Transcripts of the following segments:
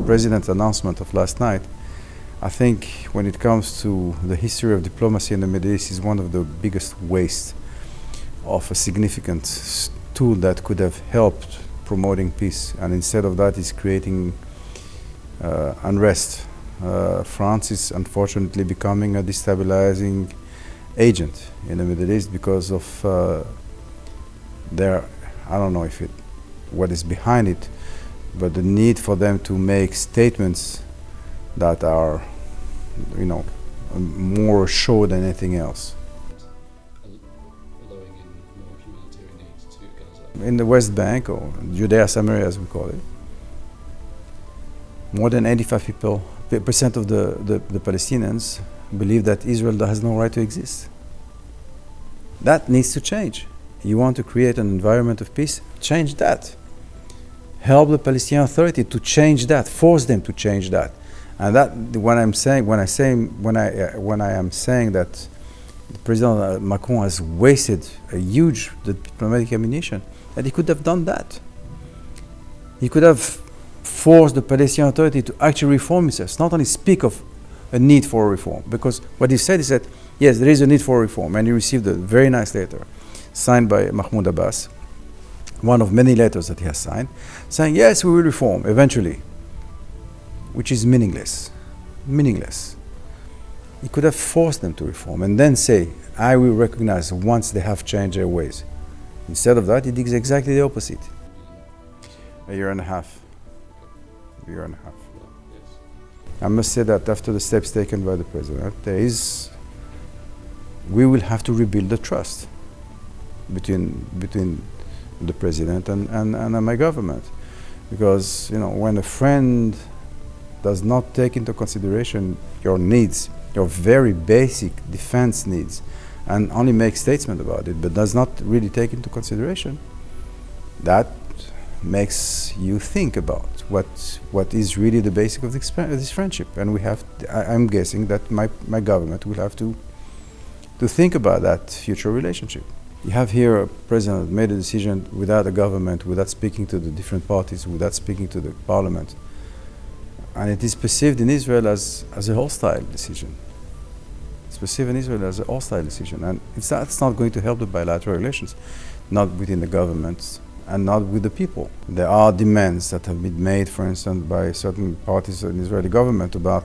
president's announcement of last night, I think when it comes to the history of diplomacy in the Middle East, is one of the biggest wastes of a significant tool that could have helped promoting peace, and instead of that is creating unrest. France is unfortunately becoming a destabilizing agent in the Middle East because of I don't know what is behind it, but the need for them to make statements that are, more show than anything else. Allowing in more humanitarian aid to Gaza. In the West Bank, or Judea Samaria as we call it, more than 85% of the Palestinians believe that Israel has no right to exist. That needs to change. You want to create an environment of peace? Change that. Help the Palestinian Authority to change that. Force them to change that. And that, when I am saying that President Macron has wasted a huge diplomatic ammunition, that he could have done that. He could have forced the Palestinian Authority to actually reform itself, not only speak of a need for reform. Because what he said is that, yes, there is a need for reform, and he received a very nice letter signed by Mahmoud Abbas, one of many letters that he has signed, saying, yes, we will reform eventually, which is meaningless. Meaningless. He could have forced them to reform and then say, I will recognize once they have changed their ways. Instead of that, he did exactly the opposite. A year and a half. A year and a half. I must say that after the steps taken by the president, we will have to rebuild the trust between the president and my government. Because, when a friend does not take into consideration your needs, your very basic defense needs, and only make statements about it, but does not really take into consideration, that makes you think about what is really the basic of this friendship. And I'm guessing that my government will have to think about that future relationship. You have here a president that made a decision without a government, without speaking to the different parties, without speaking to the parliament. And it is perceived in Israel as a hostile decision. It's perceived in Israel as a hostile decision. And that's not going to help the bilateral relations, not within the governments and not with the people. There are demands that have been made, for instance, by certain parties in the Israeli government about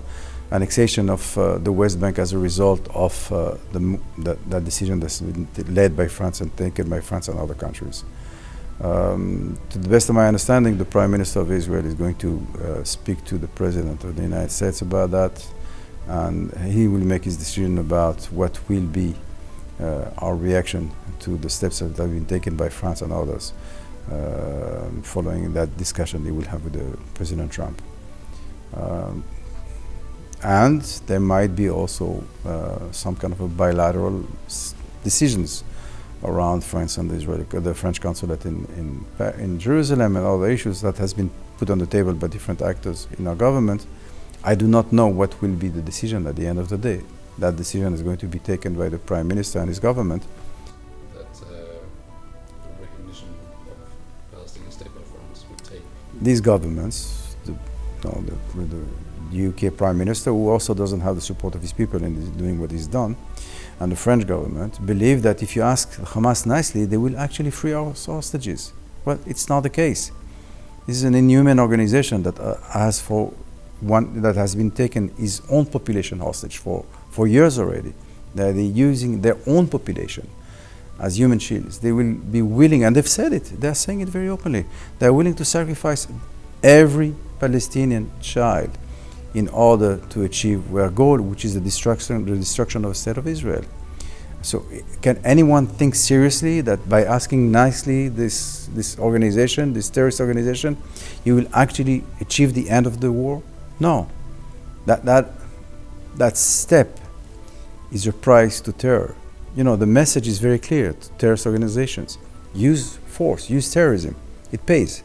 annexation of the West Bank as a result of that decision that's been led by France and taken by France and other countries. To the best of my understanding, the Prime Minister of Israel is going to speak to the President of the United States about that, and he will make his decision about what will be our reaction to the steps that have been taken by France and others following that discussion they will have with President Trump. And there might be also some kind of a bilateral decisions around, for instance, the French consulate in Jerusalem and other issues that has been put on the table by different actors in our government. I do not know what will be the decision at the end of the day. That decision is going to be taken by the Prime Minister and his government. That recognition of Palestinian state by France would take. These governments, the UK Prime Minister, who also doesn't have the support of his people in doing what he's done, and the French government believe that if you ask Hamas nicely, they will actually free our hostages. Well, it's not the case. This is an inhuman organization that has been taken his own population hostage for years already. They're using their own population as human shields. They will be willing, and they've said it, they're saying it very openly, they're willing to sacrifice every Palestinian child in order to achieve their goal, which is the destruction of the state of Israel. So can anyone think seriously that by asking nicely this organization, this terrorist organization, you will actually achieve the end of the war? No. That step is a price to terror. The message is very clear to terrorist organizations. Use force, use terrorism. It pays.